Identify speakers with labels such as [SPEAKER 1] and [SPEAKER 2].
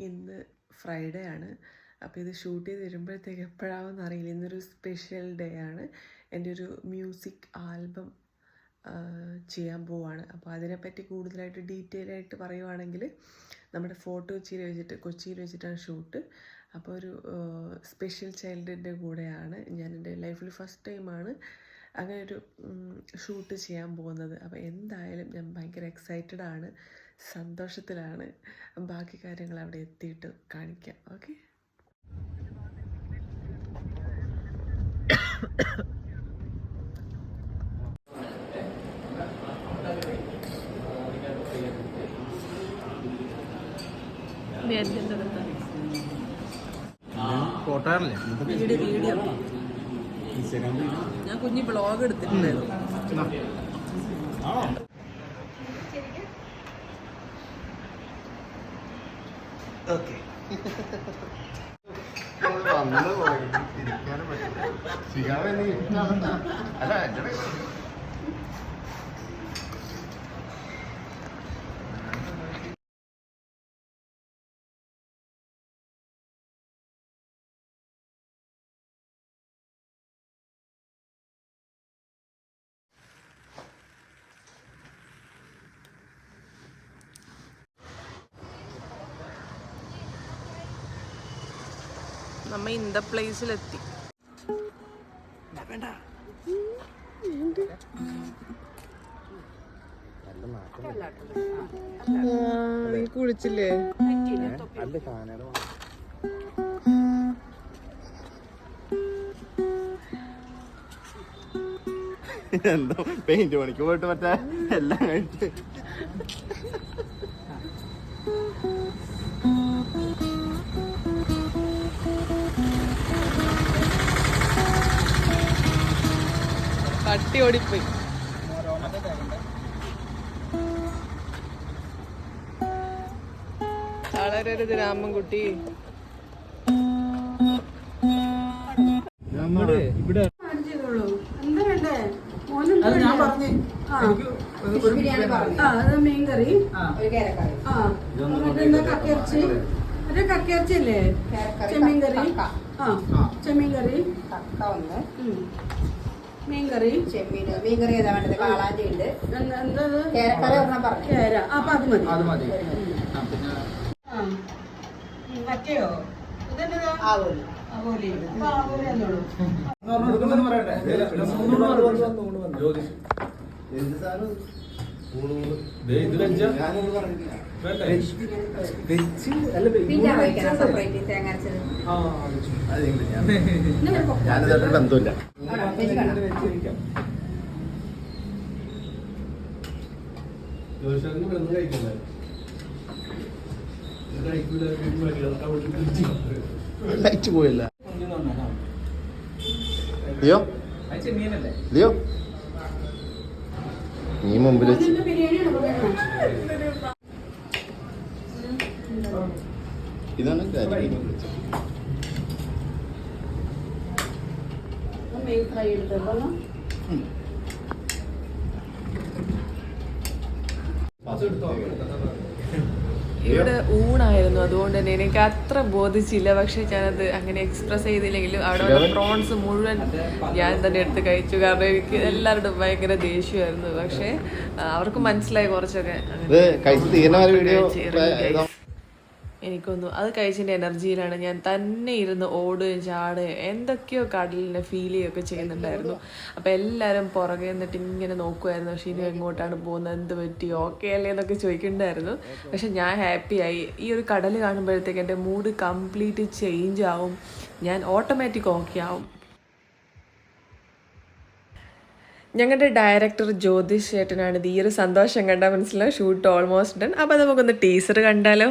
[SPEAKER 1] ഇന്ന് ഫ്രൈഡേ ആണ്. അപ്പോൾ ഇത് ഷൂട്ട് ചെയ്ത് വരുമ്പോഴത്തേക്ക് എപ്പോഴാണെന്ന് അറിയില്ല. ഇന്നൊരു സ്പെഷ്യൽ ഡേ ആണ്. എൻ്റെ ഒരു മ്യൂസിക് ആൽബം ചെയ്യാൻ പോവാണ്. അപ്പോൾ അതിനെപ്പറ്റി കൂടുതലായിട്ട് ഡീറ്റെയിൽ ആയിട്ട് പറയുവാണെങ്കിൽ നമ്മുടെ ഫോർട്ട് കൊച്ചിയിൽ വെച്ചിട്ടാണ് ഷൂട്ട്. അപ്പോൾ ഒരു സ്പെഷ്യൽ ചൈൽഡിൻ്റെ കൂടെയാണ്. ഞാൻ എൻ്റെ ലൈഫിൽ ഫസ്റ്റ് ടൈമാണ് അങ്ങനെ ഒരു ഷൂട്ട് ചെയ്യാൻ പോകുന്നത്. അപ്പോൾ എന്തായാലും ഞാൻ ഭയങ്കര എക്സൈറ്റഡ് ആണ്, സന്തോഷത്തിലാണ്. ബാക്കി കാര്യങ്ങൾ അവിടെ എത്തിയിട്ട് കാണിക്കാം. ഓക്കെ. വീഡിയോ ഞാൻ കുഞ്ഞു വ്ളോഗ് എടുത്തിട്ടുണ്ടായിരുന്നു. ഓക്കെ. നമ്മ ഇന്ത പ്ലേസിലെത്തി. കുളിച്ചില്ലേ?
[SPEAKER 2] എന്തോ പെയിന്റ് പണിക്ക് പോയിട്ട് മറ്റേ എല്ലാം കഴിച്ച്
[SPEAKER 1] തട്ടി ഓടിപ്പോയി. വളരരുത് രാമൻകുട്ടി.
[SPEAKER 2] ഇവിടെ
[SPEAKER 3] മീൻകറി, കക്കിയിറച്ചി, കക്കിയിറച്ചിയല്ലേ? ചെമ്മീൻ കറി, ചെമ്മീൻ കറി, മീൻകറി, മീൻകറി ഏതാ വേണ്ടത്? കാളാഞ്ചി ഉണ്ട്, കേരക്കറി പറഞ്ഞു. കേര, അപ്പൊ അത് മതി. മറ്റേയോ
[SPEAKER 2] ഞാനിതായിട്ട് ബന്ധമില്ല. ലൈറ്റ് പോയല്ല. ലിയോ ലിയോ നീ മുമ്പിൽ വെച്ച് ഇതാണ് കാര്യം.
[SPEAKER 1] ഇവിടെ ഊണായിരുന്നു, അതുകൊണ്ട് തന്നെ എനിക്ക് അത്ര ബോധിച്ചില്ല. പക്ഷെ ഞാനത് അങ്ങനെ എക്സ്പ്രസ് ചെയ്തില്ലെങ്കിലും അവിടെ പ്രോൺസ് മുഴുവൻ ഞാൻ തന്നെ എടുത്ത് കഴിച്ചു. കാരണം എനിക്ക് എല്ലാവരുടെയും ഭയങ്കര ദേഷ്യമായിരുന്നു. പക്ഷെ അവർക്ക് മനസ്സിലായി കുറച്ചൊക്കെ. എനിക്കൊന്നു അത് കഴിച്ചതിൻ്റെ എനർജിയിലാണ് ഞാൻ തന്നെ ഇരുന്ന് ഓടുകയും ചാടുകയും എന്തൊക്കെയോ കടലിനെ ഫീൽ ചെയ്യുകയൊക്കെ ചെയ്യുന്നുണ്ടായിരുന്നു. അപ്പോൾ എല്ലാവരും പുറകെ നിന്നിട്ട് ഇങ്ങനെ നോക്കുമായിരുന്നു. പക്ഷേ ഇനി എങ്ങോട്ടാണ് പോകുന്നത്, എന്ത് പറ്റി, ഓക്കെ അല്ലേ എന്നൊക്കെ ചോദിക്കുന്നുണ്ടായിരുന്നു. പക്ഷെ ഞാൻ ഹാപ്പിയായി. ഈ ഒരു കടൽ കാണുമ്പോഴത്തേക്ക് എൻ്റെ മൂഡ് കംപ്ലീറ്റ് ചേഞ്ച് ആവും. ഞാൻ ഓട്ടോമാറ്റിക് ഓക്കെ ആവും. ഞങ്ങളുടെ ഡയറക്ടർ ജ്യോതിഷ് ചേട്ടനാണിത്. ഈ ഒരു സന്തോഷം കണ്ടാൽ മനസ്സിലാവും ഷൂട്ട് ഓൾമോസ്റ്റ് ഡൺ. അപ്പോൾ നമുക്കൊന്ന് ടീസർ കണ്ടാലോ.